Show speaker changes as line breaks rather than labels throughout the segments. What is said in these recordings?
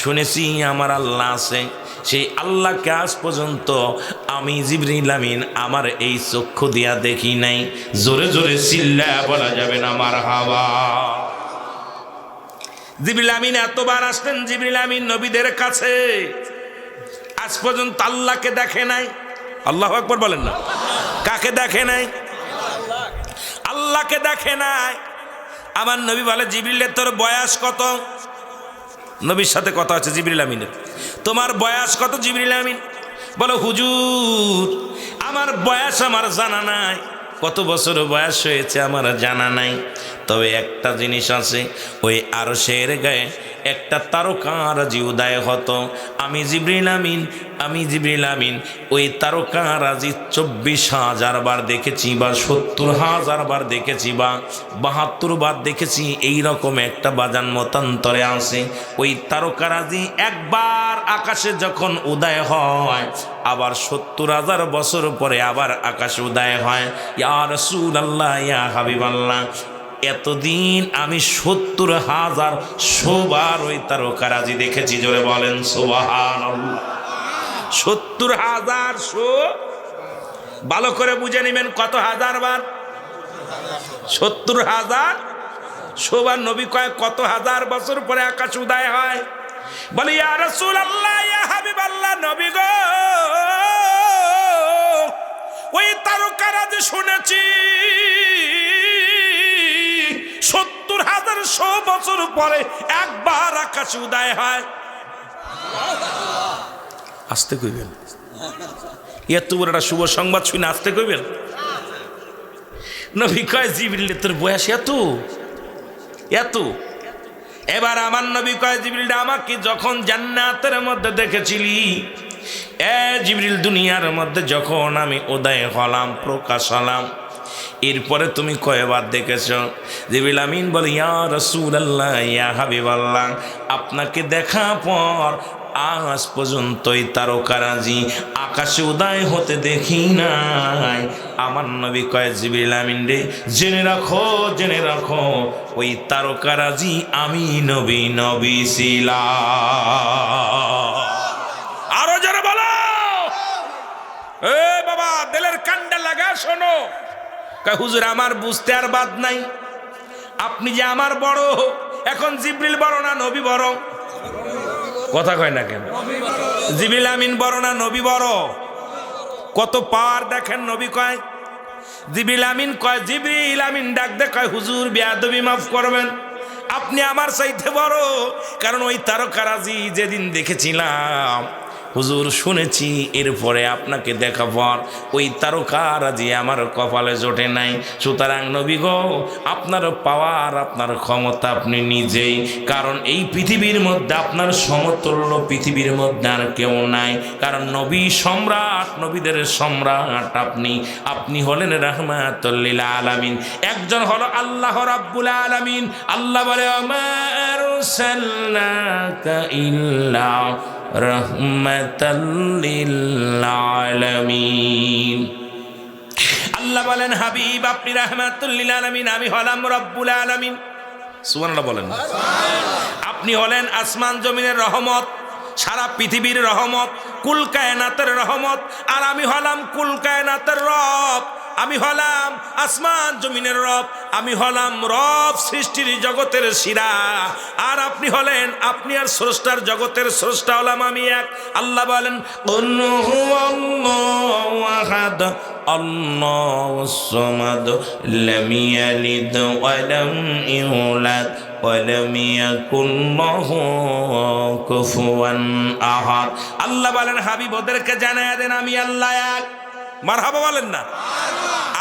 শুনেছি আমার আল্লাহ আছে, সেই আল্লাহকে আজ পর্যন্ত আমি জিবরিল আমিন আমার এই চক্ষু দিয়া দেখি নাই। জোরে জোরে চিল্লায়া বলা যাবে না মারহাবা। জিবরিল আমিন এতবার আসতেন, জিবরিল আমিন নবীদের কাছে, আজ পর্যন্ত আল্লাহকে দেখে নাই। আল্লাহু আকবার বলেন না। কাকে দেখে নাই? আল্লাহকে দেখে নাই। আমার নবী বলে, জিবরিলের তোর বয়স কত? নবীর সাথে কথা আছে জিবরিল আমিনের, তোমার বয়স কত জিবরিল আমিন? বলো হুজুর আমার বয়স আমার জানা নাই, কত বছর বয়স হয়েছে আমার জানা নাই। তবে একটা জিনিস আছে, ওই আরশের গায়ে একটা তারকারাজি উদয় হতো। আমি জিবরিল আমিন ওই তারকারাজি 24,000 বার দেখেছি, বা 70,000 বার দেখেছি, বা 72 বার দেখেছি। এইরকম একটা বাজান মতান্তরে আছে। ওই তারকারাজি একবার আকাশে যখন উদয় হয়, আবার 70,000 বছর পরে আবার আকাশে উদয় হয়। ইয়া রাসূলুল্লাহ, ইয়া হাবিবাল্লাহ, এতদিন আমি 70,000 বার ওই তারকারাজি দেখেছি। জোরে বলেন সুবহানাল্লাহ। 70,000 ভালো করে বুঝে নেবেন কত হাজার বার? 70,000 বার। নবী কয় কত হাজার বছর পরে আকাশ উদয় হয়? বলে ইয়া রাসূলুল্লাহ, ইয়া হাবিবাল্লাহ, নবী গো ওই তারকারাজি শুনেছি 70,000 বছর পরে একবার আকাশ উদয় হয়। আসতে কইবেন, এত বড় একটা শুভ সংবাদ শুনে আসতে কইবেন। নবী কয় জিবরিল তোর বয়স এত এত। এবার আমার নবী কয় জিবরিল আমাকে যখন জান্নাতের মধ্যে দেখেছিলি, জিবরিল দুনিয়ার মধ্যে যখন আমি উদয় হলাম, প্রকাশ হলাম, এরপরে তুমি কয়বার দেখেছ? জিবরিল আমিন বলে ইয়া রাসূলুল্লাহ, ইয়া হাবিবাল্লাহ, আপনাকে দেখা পর আজ পর্যন্তই তারকারাজি আকাশে উদয় হতে দেখি নাই। আমার নবী কয় জিবরিল আমিন রে, জেনে রাখো ওই তারকারাজি আমি নবী ছিলাম। আরো যারা বলো এ বাবা, দিলের কান্ডা লাগা শোনো। হুজুর আমার বুঝতে আর বাদ নাই, আপনি যে আমার বড়, এখন জিবরিল বড় না নবী বড়? কথা কয় না কেন? জিবরিল আমিন বড় না নবী বড়? কত পাওয়ার দেখেন। নবী কয়, জিবরিল আমিন ডাক দে কয় হুজুর বেয়াদবি মাফ করবেন, আপনি আমার চাইতে বড়। কারণ ওই তারকারাজি যেদিন দেখেছিলাম হুজুর শুনেছি, এরপরে আপনাকে দেখা পর ওই তারকারাজি আমার কপালে জোটে নাই। সুতরাং নবী গো, আপনার পাওয়ার, আপনার ক্ষমতা আপনি নিজেই। কারণ এই পৃথিবীর মধ্যে আপনার সমতুল্য পৃথিবীর মধ্যে আর কেউ নাই। কারণ নবী সম্রাট, নবীদের সম্রাট আপনি হলেন রাহমাতুল লিল আলামিন। একজন হলো আল্লাহ রাব্বুল আলামিন। আল্লাহ বলে আমা আরসালনাকা ইল্লা রাহমাতাল লিল আলামিন। আল্লাহ বলেন হাবিব আপনি রাহমাতুল লিল আলামিন, আমি হলাম রব্বুল আলামিন। সুবহানাল্লাহ বলেন। আপনি হলেন আসমান জমিনের রহমত, সারা পৃথিবীর রহমত, কুল কায়নাতের রহমত। আর আমি হলাম কুল কায়নাতের রব, আমি হলাম আসমান জমিনের রব, আমি হলাম রব সৃষ্টির জগতের শিরা। আর আপনি হলেন, আপনি আর স্রষ্টার জগতের স্রষ্টা হলাম আমি এক। আল্লাহ বলেন কুল হুয়াল্লাহু আহাদ আল্লাহুস সামাদ লাম ইয়ালিদ ওয়া লাম ইউলাদ ওয়া লাম ইয়াকুল লাহু কুফুয়ান আহাদ। আল্লাহ বলেন হাবিব ওদেরকে জানায়া দেন আমি আল্লাহ এক। মারহাবা বলেন না?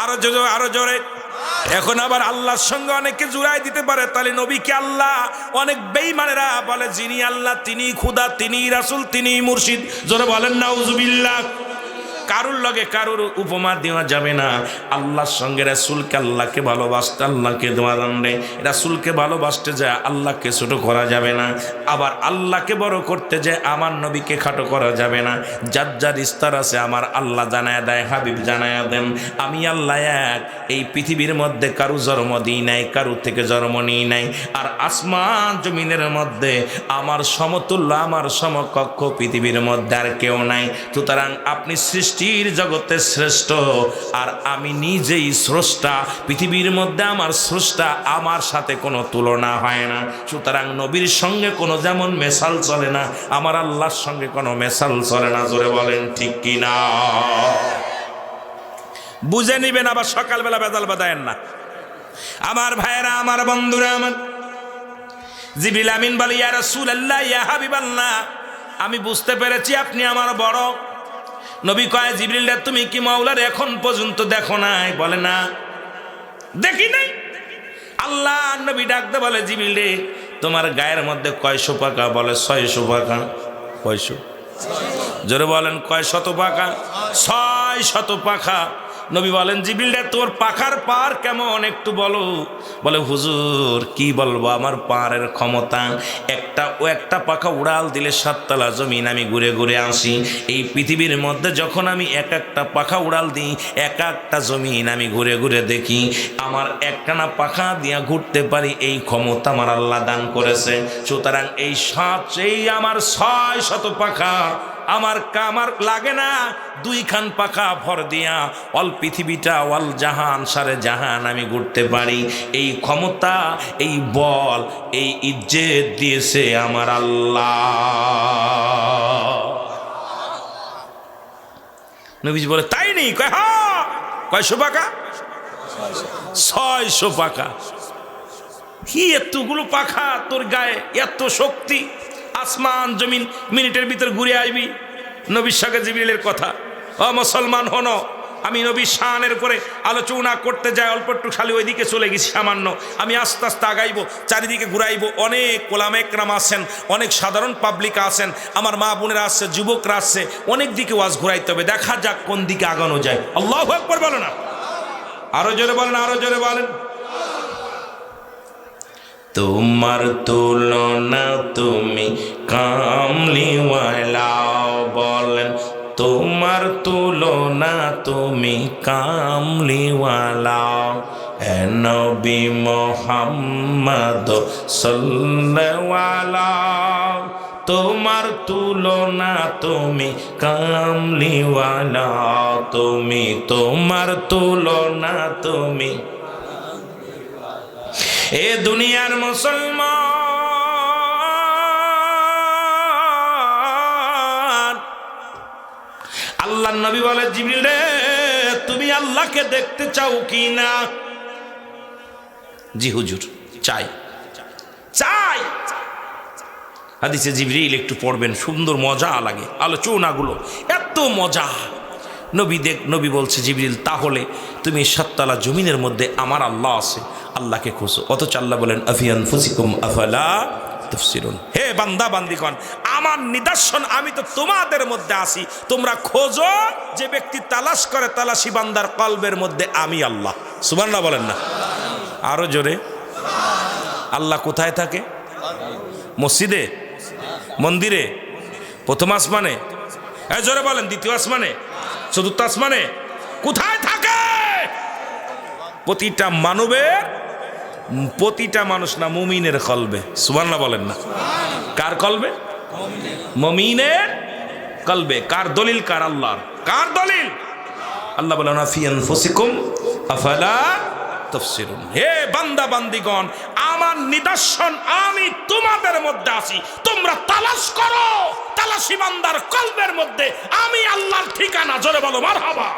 আরো জোরে। এখন আবার আল্লাহর সঙ্গে অনেকে জুড়াই দিতে পারে, তাহলে নবী কি আল্লাহ? অনেক বেঈমানেরা বলে যিনি আল্লাহ তিনি খোদা, তিনি রাসূল, তিনি মুর্শিদ। জোরে বলেন নাউজুবিল্লাহ। কারুর লগে কারুর উপমা দেওয়া যাবে না। আল্লাহর সঙ্গে রাসূলকে, আল্লাহকে ভালোবাসতে আল্লাহকে দেওয়া জানবে, রাসূলকে ভালোবাসতে যায় আল্লাহকে ছোট করা যাবে না, আবার আল্লাহকে বড় করতে যায় আমার নবীকে খাটো করা যাবে না। যার যার ইস্তার আছে আমার আল্লাহ জানায়া দেয়, হাবিব জানায়া দেন আমি আল্লাহ এক। এই পৃথিবীর মধ্যে কারু জন্ম দিই নাই, কারু থেকে জন্ম নিই নাই। আর আসমান জমিনের মধ্যে আমার সমতুল্য, আমার সমকক্ষ পৃথিবীর মধ্যে আর কেউ নাই। সুতরাং আপনি সৃষ্টির জগতে শ্রেষ্ঠ, আর আমি নিজেই স্রষ্টা। পৃথিবীর মধ্যে আমার স্রষ্টা, আমার সাথে কোনো তুলনা হয় না। সুতরাং নবীর সঙ্গে কোনো যেমন মেশাল চলে না, আমার আল্লাহর সঙ্গে কোনো মেশাল চলে না। জোরে বলেন ঠিক কি না? বুঝে নিবেন, আবার সকালবেলা বেজাল বাঁধায়েন না। আমার ভাইয়েরা, আমার বন্ধুরা, আমার জিবরিল আমিন বলে ইয়া রাসূলুল্লাহ, ইয়া হাবিবাল্লাহ, আমি বুঝতে পেরেছি আপনি আমার বড়। নবী কয় জিবরিল, তুমি কি মাওলার এখন পর্যন্ত দেখো নাই? বলে না, দেখি নাই। আল্লাহ নবী ডাকতে বলে জিবরিল রে, তোমার গায়ের মধ্যে কয়শো পাকা? বলে 600 পাকা। কয়শো? জোরে বলেন, কয় শত পাকা? 600 পাখা। নবী বলেন জিবরিল রে, তোর পাখার পার কেমন একটু বলো। বলে হুজুর কি বলবো, আমার পারের ক্ষমতা একটা পাখা উড়াল দিলে 7 তলা জমিন আমি ঘুরে ঘুরে আসি। এই পৃথিবীর মধ্যে যখন আমি একটা পাখা উড়াল দিই, একটা জমিন আমি ঘুরে ঘুরে দেখি। আমার একটানা পাখা দিয়া ঘুরতে পারি, এই ক্ষমতা আমার আল্লাহ দান করেছে। সুতরাং এই আমার 600 পাখা আমার কামার লাগে না। 2 খান পাখা ভর দিয়া অল পৃথিবীটা, অল জাহান, সারে জাহান আমি ঘুরতে পারি। এই ক্ষমতা, এই বল, এই ইজ্জত দিয়েছে আমার আল্লাহ। নবীজি বলে তাই নেই? কয় হ্যাঁ। কয়শো পাকা? 600 পাকা। কি এতগুলো পাখা তোর গায়ে, এত শক্তি? আসমান জমিন মিনিটের ভিতর ঘুরে আসবি। নবীর সঙ্গে জিবরিলের কথা। ও মুসলমান হনো, আমি নবীর শানের উপরে আলোচনা করতে যাই, অল্প একটু খালি ওইদিকে চলে গেছি সামান্য। আমি আস্তে আস্তে আগাইবো, চারিদিকে ঘুরাইবো। অনেক ওলামা একরাম আছেন, অনেক সাধারণ পাবলিক আছেন, আমার মা বোনেরা আসছে, যুবকরা আসছে। অনেক দিকে ওয়াজ ঘুরাইতে হবে, দেখা যাক কোন দিকে আগানো যায়। আল্লাহু আকবার বলো না? আরো জোরে বলেন, আরো জোরে বলেন। তোমার তুলনা তুমি কামলিওয়ালা। বলেন তোমার তুলনা তুমি কামলিওয়ালা। এ নবী মুহাম্মদ সাল্লাল্লাহু, তোমার তুলনা তুমি কামলিওয়ালা। তুমি, তোমার তুলনা তুমি। এ দুনিয়ার মুসলমান, আল্লাহর নবী বলে জিবরিল রে, তুমি আল্লাহকে দেখতে চাও কি না? জি হুজুর, চাই। চাই। হাদিসে জিবরিল একটু পড়বেন, সুন্দর মজা লাগে আলোচনাগুলো, এত মজা। নবী বলছে জিবরিল, তাহলে তুমি 7 তলা জমিনের মধ্যে আমার আল্লাহ আছে, আল্লাহকে খোঁজো। অথচ আল্লাহ বলেন আফি আনফুসিকুম আফালা তুবসিরুন। হে বান্দা বান্দিগণ, আমার নিদর্শন আমি তো তোমাদের মধ্যে আছি, তোমরা খোঁজো। যে ব্যক্তি তালাশ করে, তালাশি বান্দার কলবের মধ্যে আমি আল্লাহ। সুবহানাল্লাহ বলেন না? আরো জোরে। আল্লাহ কোথায় থাকে? মসজিদে, মন্দিরে, প্রথম আসমানে? জোরে বলেন। দ্বিতীয় আসমানে, চতুর্থ আসমানে? কোথায় থাকে? প্রতিটা মানবের, প্রতিটা মানুষ না, মুমিনের কলবে। সুবহানাল্লাহ বলেন না? কার কলবে? মুমিনের কলবে। কার দলিল? কার? আল্লাহর। কার দলিল? আল্লাহ বলেন আফি আনফুসিকুম আফালা তুবসিরুন। হে বান্দা বান্দিগণ, আমার নিদর্শন আমি তোমাদের মধ্যে আছি, তোমরা তালাশ করো। তালাশি বান্দার কলবের মধ্যে আমি আল্লাহর ঠিকানা। জোরে বলো মারহাবা।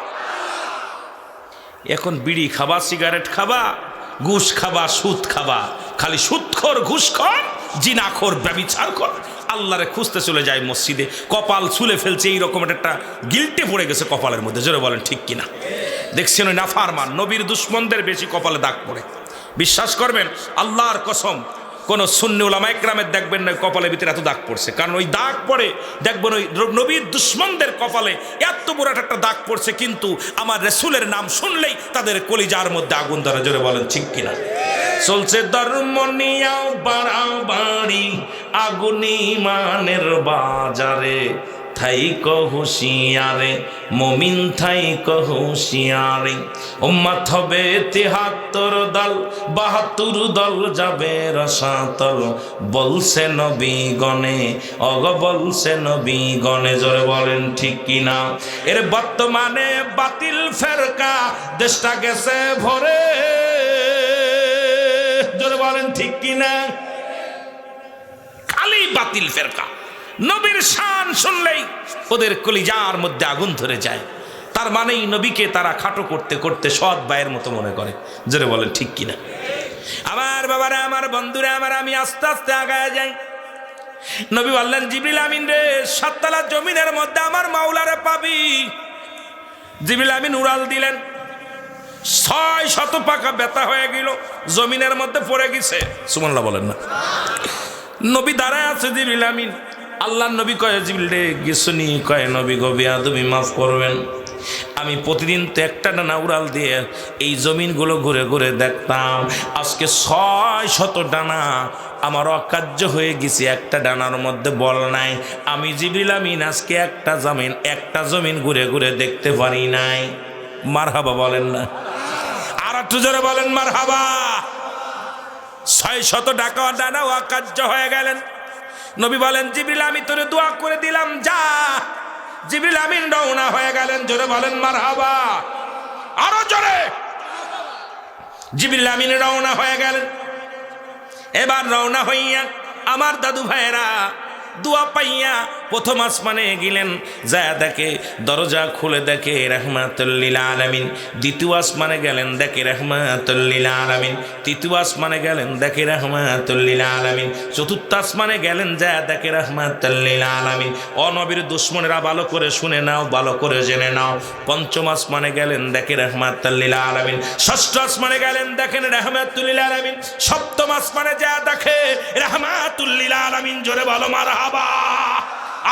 এখন বিড়ি খাবা, সিগারেট খাবা, ঘুষ খাবা, সুদ খাবা, খালি সুদখোর, ঘুষখোর, জিনাখোর, ব্যভিচারখোর, আল্লাহরে খুঁজতে চলে যায় মসজিদে, কপাল ছুলে ফেলছে, এইরকম একটা গিল্টে পড়ে গেছে কপালের মধ্যে। জোরে বলেন ঠিক কিনা? দেখছেন ওই নাফারমান নবীর দুশ্মনদের বেশি কপালে দাগ পড়ে। বিশ্বাস করবেন, আল্লাহর কসম, কোন সুন্নি উলামা ইকরামের দেখবেন না কপালের ভিতরে এত দাগ পড়ছে, কারণ ওই দাগ পড়ে দেখবেন ওই নবীর দুশ্মনদের কপালে এত বড় একটা দাগ পড়ছে, কিন্তু আমার রাসূলের নাম শুনলেই তাদের কলিজার মধ্যে আগুন ধরে। জোরে বলেন ঠিক কিনা? চলছে ধর্ম নিয়াও বাড়াবাড়ি আগুন ইমানের বাজারে, থাইক হুঁশিয়ারে মমিন থাইক হুঁশিয়ারে, উম্মত হবে ৭৩ দল ৭২ দল যাবে রসাতল, বলছে নবী গণে অগ বলছে নবী গণে। জোরে বলেন ঠিক কিনা? এর বর্তমানে বাতিল ফেরকা দেশটা গেছে ভরে। জোরে বলেন ঠিক কিনা? খালি বাতিল ফেরকা, নবীর শান শুনলেই ওদের কলিজার মধ্যে আগুন ধরে যায়। তার মানেই নবীকে তারা খাটো করতে করতে সৎ ভাইয়ের মতো মনে করে। জোরে বলেন ঠিক কিনা? আমার বাবারা, আমার বন্ধুরা আমার, আমি আস্তে আস্তে আগায় যাই। নবী বললেন, জিবরিল আমিন রে, ৭ তলা জমিনের মধ্যে আমার মাওলারে পাবি। জিবরিল আমিন উড়াল দিলেন, ৬০০ পাকা ব্যথা হয়ে গেল, জমিনের মধ্যে পড়ে গেছে। সুবহানাল্লাহ বলেন না? নবী দাঁড়ায় আছে, জিবরিল আমিন আল্লাহ নবী কয়, জিবরিল রে গেছুনি? কয়, নবী গো বেয়াদবি মাফ করবেন, আমি প্রতিদিন তো একটা ডানা উড়াল দিয়ে এই জমিনগুলো ঘুরে ঘুরে দেখতাম, আজকে ৬০০ ডানা আমার অকার্য হয়ে গেছে, একটা ডানার মধ্যে বল নাই। আমি জিবরিল আমিন আজকে একটা জমিন ঘুরে ঘুরে দেখতে পারি নাই। মারহাবা বলেন না? আর একটু জোরে বলেন মারহাবা। ৬০০ ডানা অকার্য হয়ে গেলেন। নবী বলেন, জিবরিল আমি তোরে দোয়া করে দিলাম, যা। জিবরিল আমিন রওনা হয়ে গেলেন। জোরে বলেন মারহাবা, আরো জোরে। জিবরিল আমিন রওনা হয়ে গেলেন। এবার রওনা হইয়া আমার দাদু ভাইয়েরা দোয়া পাইয়া প্রথম আসমানে গেলেন, যায় দেখে দরজা খুলে দেখে রাহমাতুল লিল আলামিন। দ্বিতীয় আসমানে গেলেন, দেখে রাহমাতুল লিল আলামিন। তৃতীয় আসমানে গেলেন, দেখে রাহমাতুল লিল আলামিন। চতুর্থ আসমানে গেলেন, যায় দেখে রাহমাতুল লিল আলামিন। ও নবীর দুশমনেরা ভালো করে শুনে নাও, ভালো করে জেনে নাও। পঞ্চম আসমানে গেলেন, দেখে রাহমাতুল লিল আলামিন। ষষ্ঠ আসমানে গেলেন, দেখেন রাহমাতুল লিল আলামিন। সপ্তম আসমানে যায় দেখে রাহমাতুল লিল আলামিন। জোরে বলো মারহাবা,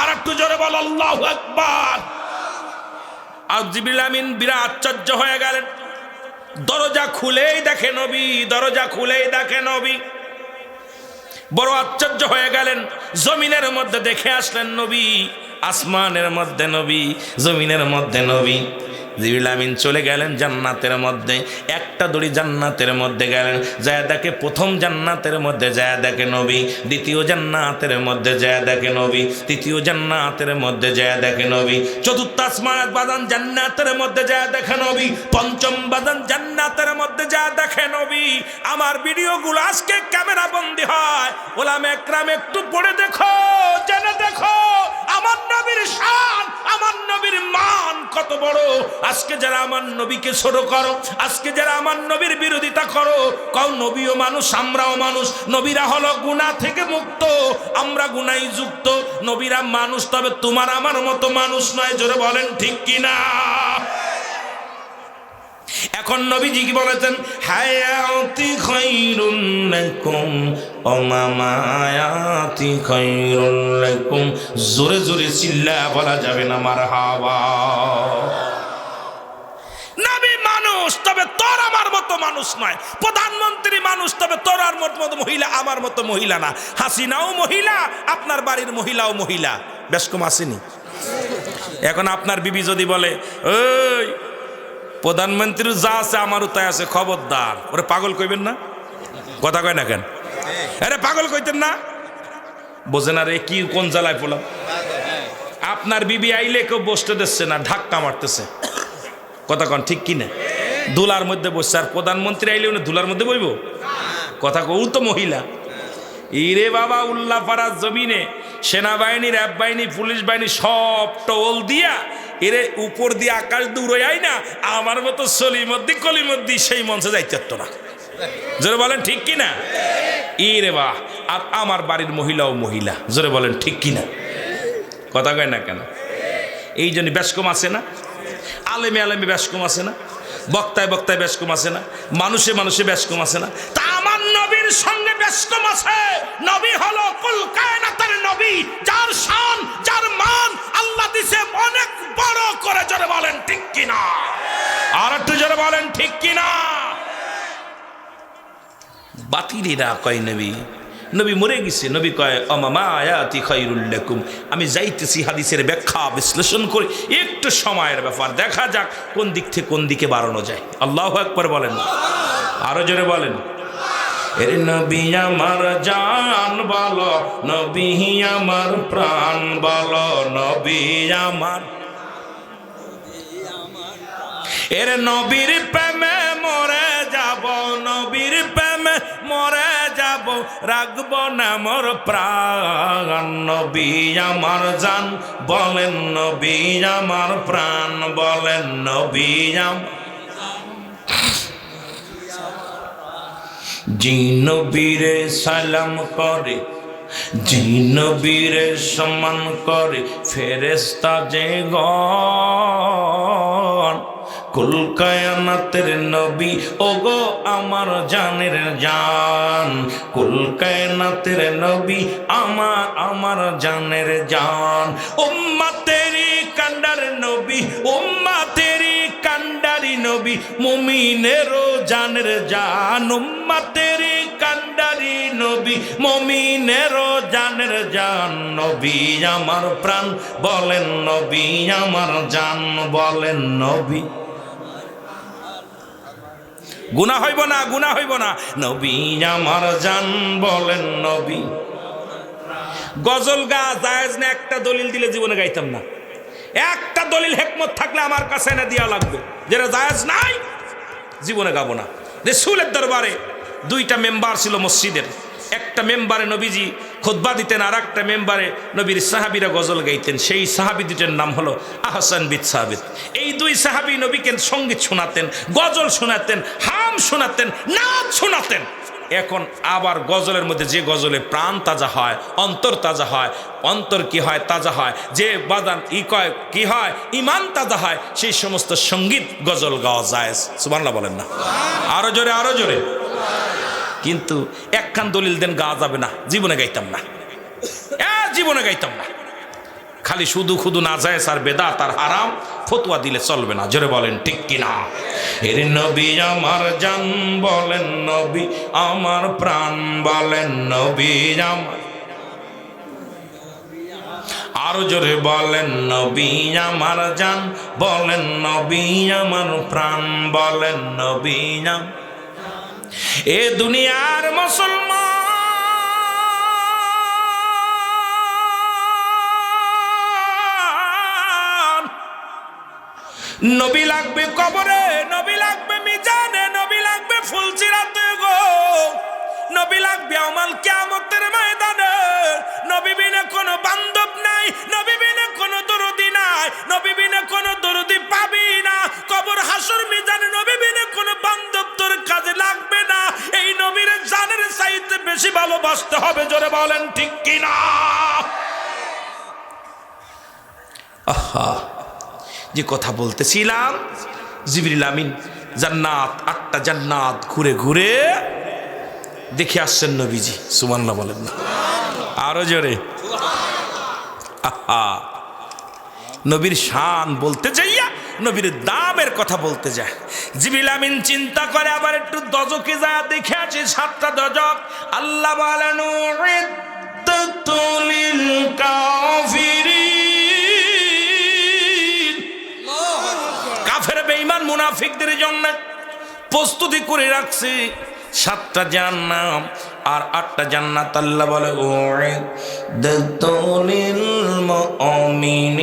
আর একটু জোরে বল আল্লাহু আকবার। আর জিবরিল আমিন বিরাট আশ্চর্য হয়ে গেলেন। দরজা খুলেই দেখে নবী, দরজা খুলেই দেখে নবী। বড় আশ্চর্য হয়ে গেলেন। জমিনের মধ্যে দেখে আসলেন নবী, আসমানের মধ্যে নবী, জমিনের মধ্যে নবী। জিবরিল আমিন চলে গেলেন জান্নাতের মধ্যে, একটা দড়ি জান্নাতের মধ্যে গেলেন, যায় দেখে প্রথম জান্নাতের মধ্যে যায় দেখে নবী, দ্বিতীয় জান্নাতের মধ্যে যায় দেখে নবী, তৃতীয় জান্নাতের মধ্যে যায় দেখে নবী, চতুর্থ আসমান বাদান জান্নাতের মধ্যে যায় দেখে নবী, পঞ্চম বাদান জান্নাতের মধ্যে যায় দেখে নবী। আমার ভিডিওগুলো আজকে ক্যামেরা বন্দি হয়, ওলামা একরাম একটু পড়ে দেখো, জেনে দেখো আমার নবীর শান, আমার নবীর মান কত বড়। আজকে যারা আমার নবীকে ছোট করো, আজকে যারা আমার নবীর বিরোধিতা করো, কও নবীও মানুষ, আমরাও মানুষ। নবীরা হলো গুনাহ থেকে মুক্ত, আমরা গুনাই যুক্ত। নবীরা মানুষ, তবে তোমার আমার মতো মানুষ নয়। জোরে বলেন ঠিক কিনা? এখন নবীজি কি বলেছেন? হায়াতি খায়রুল লাকুম ওয়া মামায়াতি খায়রুল লাকুম। জোরে জোরে চিল্লা বলা যাবে না মারহাবা। নবী মানুষ, তবে তোর আমার মতো মানুষ নয়। প্রধানমন্ত্রী মানুষ, তবে তোর আর মতো মহিলা আমার মতো মহিলা না। হাসিনাও মহিলা, আপনার বাড়ির মহিলাও মহিলা। বেশ কম আসেনি? এখন আপনার বিবি যদি বলে, ওই প্রধানমন্ত্রী যা আছে আমারও তাই আছে, খবরদার, ওরে পাগল কইবেন না? কথা কয় না কেন? আরে পাগল কইতেন না? বোঝেন আর কি কোন জ্বালায় পড়লাম। আপনার বিবি আইলে কেউ বসতে দিচ্ছে না, ধাক্কা মারতেছে। কথা কন ঠিক কিনা? ধুলার মধ্যে বসছে, আর প্রধানমন্ত্রী আইলে উনি ধুলার মধ্যে বইব? কথা কৌ তো মহিলা। ইরে বাবা, উল্লাপাড়ার জমিনে সেনাবাহিনী, র্যাব বাহিনী, পুলিশ বাহিনী সব টোল দিয়া এরে উপর দিয়ে আকাশ দূরে আই না, আমার মতো সলিমদ্দি কলিমদ্দি সেই মঞ্চে যাইতে পারতো না। জোরে বলেন ঠিক কিনা? ইরে বাহ, আর আমার বাড়ির মহিলাও মহিলা। জোরে বলেন ঠিক কিনা? কথা কয় না কেন? এই জন্য বেশকম আছে না? আলেমে আলেমে বেশকম আছে না? বক্তায় বক্তায় বেশকম আছে না? মানুষে মানুষে বেশকম আছে না? তা আমার নবীর সঙ্গে বেশ কম আছে। নবী হলো কুল কায়নাতের নবী, যার শান যার মান আল্লাহ দিছে অনেক বড় করে। জোরে বলেন ঠিক কিনা? আর একটু জোরে বলেন ঠিক কিনা? বাতিলেরা কয় নবী নবী মরে গেছে। নবী কয় অমামা আয়াতি খায়রুল লাকুম। আমি যাইতেছি হাদিসের ব্যাখ্যা বিশ্লেষণ করি, একটু সময়ের ব্যাপার, দেখা যাক কোন দিক থেকে কোন দিকে বাড়ানো যায়। আল্লাহু আকবার বলেন, আরো জোরে বলেন। এর নবী আমার জান বলো, নবী আমার প্রাণ বলো, নবী আমার। এর নবীর প্রেমে মরে যাব, নবীর প্রেমে মরে যাব, রাখব না মোর প্রাণ। নবী আমার জান বলেন, নবী আমার প্রাণ বলেন, নবী আমার। জি নবীরে সালাম করে, জি নবীরে সম্মান করে ফেরেশতা যে গণ। কুল কায়নাতের নবী ওগো আমার জানের জান, কুল কায়নাতের নবী আমার জানের জান। উম্মতেরি কান্ডার নবী, উম্মতেরি কান্ডারি নবী, মুমিনেরও জানের জান। উম্মতেরি কান্ডারি নবী, মুমিনেরও জানের জান। নবী আমার প্রাণ বলেন, নবী আমার জান বলেন, নবী। গুনাহ হইব না, গুনাহ হইব না। নবী আমার জান বলেন, নবী। গজল গা জায়েজ না? একটা দলিল দিলে জীবনে গাইতাম না। একটা দলিল হিকমত থাকলে আমার কাছে এনে দেওয়া লাগবে, যেটা জায়েজ নাই জীবনে গাবো না। রাসূলের দরবারে দুইটা মেম্বার ছিল মসজিদের। একটা মেম্বারে নবীজি খুতবা দিতেন, আর একটা মেম্বারে নবীর সাহাবীরা গজল গাইতেন। সেই সাহাবী দুইটার নাম হলো আহসান বিন সাবিত। এই দুই সাহাবী নবীকে সঙ্গীত শোনাতেন, গজল শোনাতেন, হাম শোনাতেন, নাচ শোনাতেন। এখন আবার গজলের মধ্যে যে গজলে প্রাণ তাজা হয়, অন্তর তাজা হয়, অন্তর কি হয়? তাজা হয়। যে বাদান কয় কি হয়? ইমান তাজা হয়। সেই সমস্ত সঙ্গীত গজল গাওয়া যায়। সুবহানাল্লাহ বলেন না? আরো জোরে, আরো জোরে। কিন্তু একখান দলিল দেন গাওয়া যাবে না, জীবনে গাইতাম না, জীবনে গাইতাম না। খালি শুধু খুদু না যায় আর বেদাত আর হারাম ফতোয়া দিলে চলবে না। জোরে বলেন ঠিক কিনা? এর নবী আমার জান বলেন, নবী আমার প্রাণ বলেন, নবী আমার। আরো জোরে বলেন, নবী আমার জান বলেন, নবী আমার প্রাণ বলেন, নবী আমার। এ দুনিয়ার মুসলমান, নবী লাগবে কবরে, নবী লাগবে মিজানে, নবী লাগবে ফুলসিরাতে গো, নবী লাগবে আমাল কিয়ামতের ময়দানে। নবী বিনা কোনো বান্ধব নাই, নবী বিনা কোনো দরদি নাই, নবী বিনা কোনো দরদি পাবি না। কবর হাসর মিজানে নবী বিনা কোনো বান্ধব তোর কাজে লাগবে না। এই নবীর জানের চাইতে বেশি ভালোবাসতে হবে। জোরে বলেন ঠিক কিনা? আহা, যে কথা বলতেছিলাম, জিবরিল আমিন জান্নাত, 8টা জান্নাত ঘুরে ঘুরে দেখে আসছেন নবীজি। সুবহানাল্লাহ বলেন না? আরো জোরে। আহা, নবীর শান বলতে যাইয়া নবীর দামের কথা বলতে যায়। জিবরিল আমিন চিন্তা করে আবার একটু দজকে যায় দেখে আছে 7টা দজক। আল্লাহ বলেন উইদ্দাতুল কাফিরিন, কাফের বেঈমান মুনাফিকদের জন্য প্রস্তুতি করে রাখছে 7টা জান্নাত আর 8টা জান্নাত। আল্লাহ বলে উইদ্দাতুল মুমিনিন,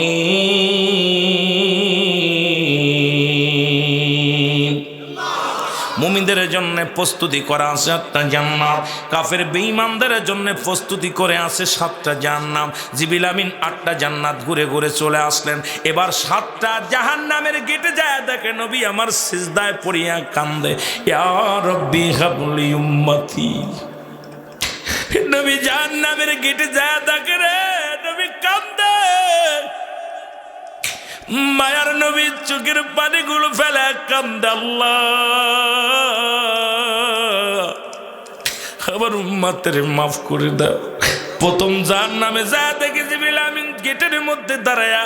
মুমিনদের জন্য প্রস্তুতি করা আছে 8টা জান্নাত, কাফের বেঈমানদের জন্য প্রস্তুতি করে আছে 7টা জান্নাত। জিবরিল আমিন 8টা জান্নাত ঘুরে ঘুরে চলে আসলেন। এবার 7টা জাহান্নামের গেটে যায় দেখে নবী আমার সিজদায় পড়িয়া কান্দে, ইয়া রাব্বি হাবলি উম্মতি। নবী জাহান্নামের গেটে যায় দেখে রে নবী কান্দে। মায়ার নবী চোখের পানিগুলো ফেলে কান্দে, আল্লাহ আমার উম্মতের মাফ করে দাও। প্রথম জাহান্নামে যা দেখে জিবরিল আমিন গেটের মধ্যে দাঁড়ায়া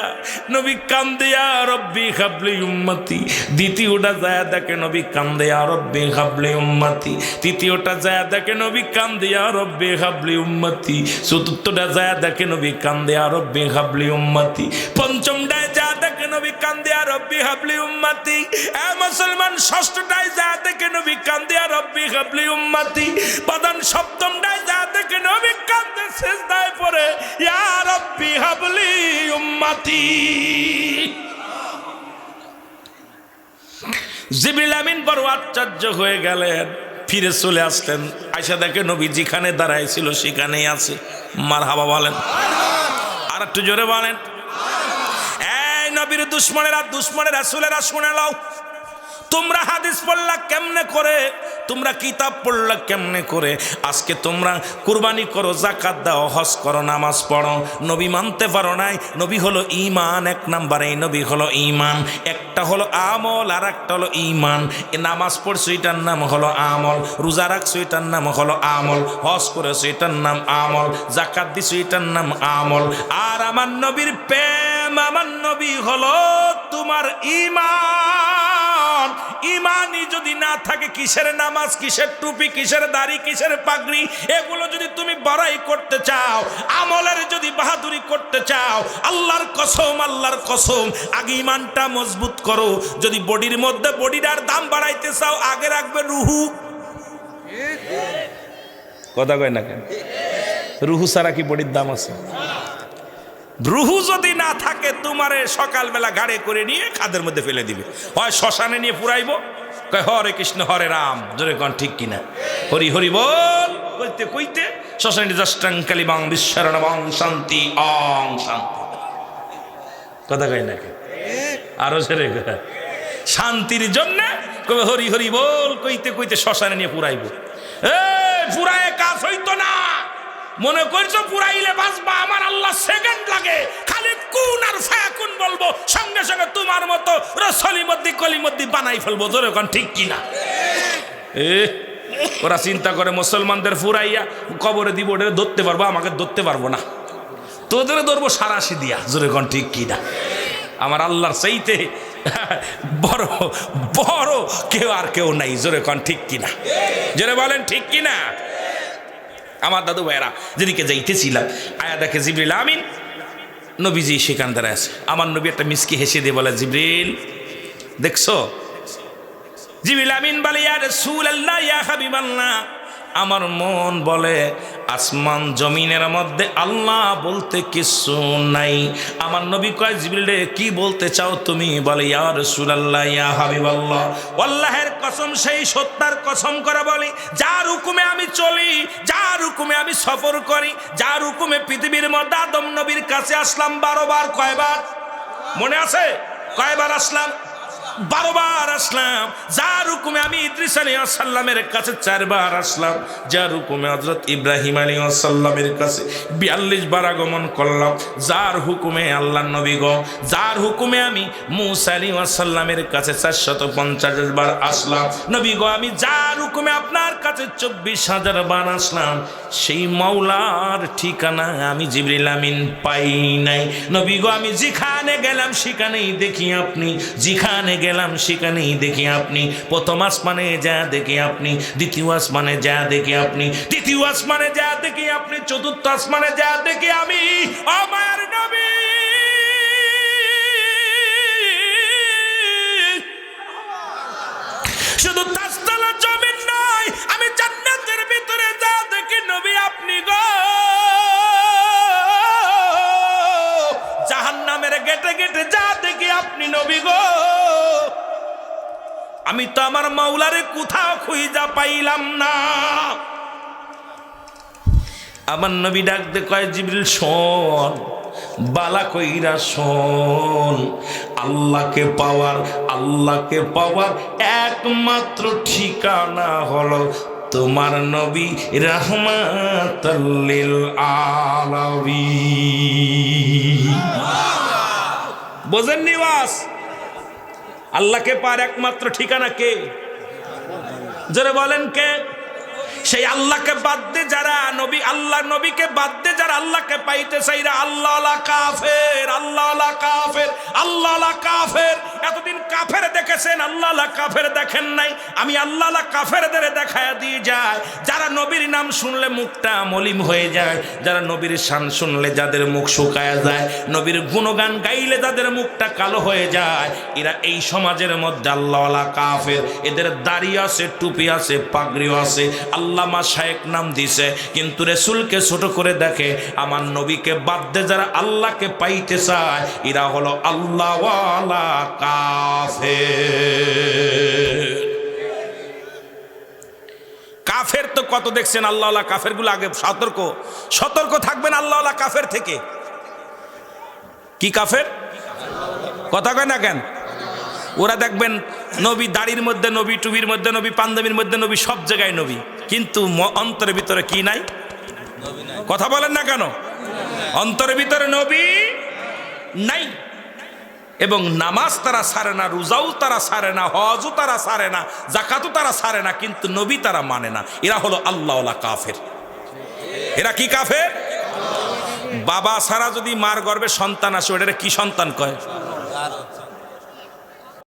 নবী কান্দে ইয়া রব্বি হাবলি উম্মতি। দ্বিতীয়টা যায় দেখে নবী কান্দে ইয়া রব্বি হাবলি উম্মতি। তৃতীয়টা যায় দেখে নবী কান্দে ইয়া রব্বি হাবলি উম্মতি। চতুর্থটা যায় দেখে নবী কান্দে ইয়া রব্বি হাবলি উম্মতি। পঞ্চমটায় যা দেখে নবী কান্দে ইয়া রব্বি হাবলি উম্মতি। এ মুসলমান, ষষ্ঠটায় যা দেখে নবী কান্দে ইয়া রব্বি হাবলি উম্মতি। প্রধান সপ্তমটায় যা দেখে নবী কান্দে সিজদায় পড়ে ইয়া রব্বি হাবলি উম্মতি। জিবরিল আমিন বড় আশ্চর্য হয়ে গেলেন, ফিরে চলে আসলেন। আয়সা দেখে নবী যেখানে দাঁড়াইছিল সেখানেই আছে। মারহাবা বলেন, আর একটু জোরে বলেন। এই নবীর দুশ্মনেরা, দুশ্মনের রাসূলেরা শুনে নাও। তোমরা হাদিস পড়লা কেমনে করে, তোমরা কিতাব পড়লা কেমনে করে, আজকে তোমরা কুরবানি করো, যাকাত দাও, হজ করো, নামাজ পড়ো, নবী মানতে পারো নাই। নবী হলো ঈমান, এক নাম্বার এই নবী হলো ঈমান। একটা হলো আমল আর একটা হলো ঈমান। নামাজ পড়ছো এটার নাম হলো আমল, রোজা রাখছো এটার নাম হলো আমল, হজ করেছো এটার নাম আমল, যাকাত দিছো এটার নাম আমল। আর আমার নবীর প্রেম, আমার নবী হলো তোমার ঈমান। ঈমানই যদি না থাকে, কিসের নামাজ, কিসের টুপি, কিসের দাড়ি, কিসের পাগড়ি, এগুলো যদি তুমি বড়াই করতে চাও, আমলের যদি বাহাদুরি করতে চাও, আল্লাহর কসম, আল্লাহর কসম, আগে ঈমানটা মজবুত করো। যদি বডির মধ্যে বডিটার দাম বাড়াইতে চাও, আগে রাখবে রুহু। কথা কয় না কেন? রুহু ছাড়া কি বডির দাম আছে? রুহু যদি না থাকে, তোমারে সকালবেলা গাড়ি করে নিয়ে খাদের মধ্যে ফেলে দিবে, হয় শ্মশানে নিয়ে পুরাইবো, কয় হরে কৃষ্ণ হরে রাম, জোরে কন ঠিক কিনা? হরি হরি বল কইতে কইতে শ্মশানে দষ্টাঙ্কালি বাং বিশ্বরণ বাং শান্তি অং শান্তি। কথা কয় নাকি? আরো ছেড়ে শান্তির জন্য কবে হরি হরি বল কইতে কইতে শ্মশানে নিয়ে পুরাইবো। পুরায় কাজ হইতো না, মনে করছো পুরাইলে বাঁচবা? আমার আল্লাহ সেকেন্ড লাগে, খালি কুন আর ফায়াকুন বলবো, সঙ্গে সঙ্গে তোমার মতো রসলিমদ্দি কলিমদ্দি বানাই ফেলবো। জোরে কোন ঠিক কিনা? ওরা চিন্তা করে মুসলমানদের ফুরাইয়া কবরে দিব, ওটা ধরতে পারবো, আমাকে ধরতে পারবো না, তোদের ধরবো সারাশি দিয়া। জোরে কোন ঠিক কিনা? আমার আল্লাহর চাইতে বড় বড় কেউ আর কেউ নাই। জোরে কোন ঠিক কিনা? জোরে বলেন ঠিক কিনা? আমার দাদু ভাইয়েরা, যেদিকে যাইতেছিলাম, আয়া দেখে জিবরিল আমিন নবীজি সেখান দ্বারা আছে। আমার নবী একটা মিসকি হেসে দিয়ে বলে, জিবরিল দেখছো? জিবরিল আমিন বলে, ইয়া রাসূলুল্লাহ, ইয়া হাবিবাল্লাহ, আমার মন বলে আসমান জমিনের মধ্যে আল্লাহ বলতে কিছু নাই। আমার নবী কয়, জিবরিল রে কি বলতে চাও তুমি? বলে, ইয়া রাসূলুল্লাহ, ইয়া হাবিবাল্লাহ, আল্লাহর কসম, সেই সত্তার কসম করে বলি, যার হুকুমে আমি চলি, যার হুকুমে আমি সফর করি, যার হুকুমে পৃথিবীর মধ্যে আদম নবীর কাছে আসলাম 12 বার। কয়বার মনে আছে? কয়বার আসলাম? 12 বার আসলাম। যার হুকুমে আমি ইদ্রিস আলাইহিস সালামের কাছে 4 বার আসলাম। যার হুকুমে হযরত ইব্রাহিম আলাইহিস সালামের কাছে 42 বার আগমন করলাম। যার হুকুমে আল্লাহর নবী গো, যার হুকুমে আমি মূসা আলাইহিস সালামের কাছে 450 বার আসলাম। নবী গো, আমি যার হুকুমে আপনার কাছে 24,000 বার আসলাম, সেই মাওলার ঠিকানা আমি জিবরিল আমিন পাই নাই। নবী গো, আমি যেখানে গেলাম সেখানেই দেখি আপনি, যেখানে গেলাম সেখানেই দেখি আপনি। প্রথম আসমানে যা দেখি আপনি, দ্বিতীয় আসমানে যা দেখি আপনি, তৃতীয় আসমানে যা দেখি আপনি, চতুর্থ আসমানে যা দেখি আমি। ও মায়ের নবী, শুধু তাসতালা জমিন নয়, আমি জান্নাতের ভিতরে যা দেখি নবী আপনি গো। জাহান্নামের গেটে গেটে যা দেখি আপনি নবী গো। আমি তো আমার মাওলারে কোথাও খুঁজা পাইলাম না। আমার নবী ডাক দে কয়, জিবরিল শোন, বালা কইরা শোন, আল্লাহকে পাওয়ার একমাত্র ঠিকানা হলো তোমার নবী রাহমাতাল লিল আলামিন। বোঝেন নিবাস? আল্লাহকে পাওয়ার একমাত্র ঠিকানা কে? জোরে বলেন কে? সেই আল্লাহকে বাদ দিয়ে যারা নবী, আল্লাহ নবীকে বাদ দিয়ে যারা আল্লাহকে পাইতে চাইরা আল্লাহ কাফের, আল্লাহ কাফের, আল্লাহ কাফের। এতদিন কাফের দেখেছেন, আল্লাহ কাফের দেখেন নাই। আমি আল্লাহ কাফেরদের দেখায় দিয়ে যায়, যারা নবীর নাম শুনলে মুখটা মলিন হয়ে যায়, যারা নবীর শান শুনলে যাদের মুখ শুকায় যায়, নবীর গুণগান গাইলে যাদের মুখটা কালো হয়ে যায়, এরা এই সমাজের মধ্যে আল্লাহ কাফের। এদের দাড়ি আছে, টুপি আছে, পাগড়িও আছে, আল্লামা শায়েক নাম দিছে, কিন্তু রাসূলকে ছোট করে দেখে। আমার নবীকে বাদ দিয়ে যারা আল্লাহকে পাইতে চায় এরা হলো আল্লাহওয়ালা কাফের। কাফের তো কত দেখছেন, আল্লাহওয়ালা কাফের গুলো আগে সতর্ক থাকবেন আল্লাহওয়ালা কাফের থেকে। কি কাফের? কথা কয় না কেন? ওরা দেখবেন নবী দাড়ির মধ্যে নবী, টুবির মধ্যে নবী, পাঞ্জাবির মধ্যে নবী, সব জায়গায় নবী, কিন্তু অন্তরের ভিতরে কি নাই? কথা বলেন না কেন? অন্তরের ভিতরে নবী নাই। এবং নামাজ তারা ছাড়ে না, রোজাও তারা ছাড়ে না, হজও তারা ছাড়ে না, যাকাতও তারা ছাড়ে না, কিন্তু নবী তারা মানে না। এরা হলো আল্লাহওয়ালা কাফের। এরা কি কাফের? বাবা ছাড়া যদি মার গর্ভে সন্তান আসে ওটা কি সন্তান কয়?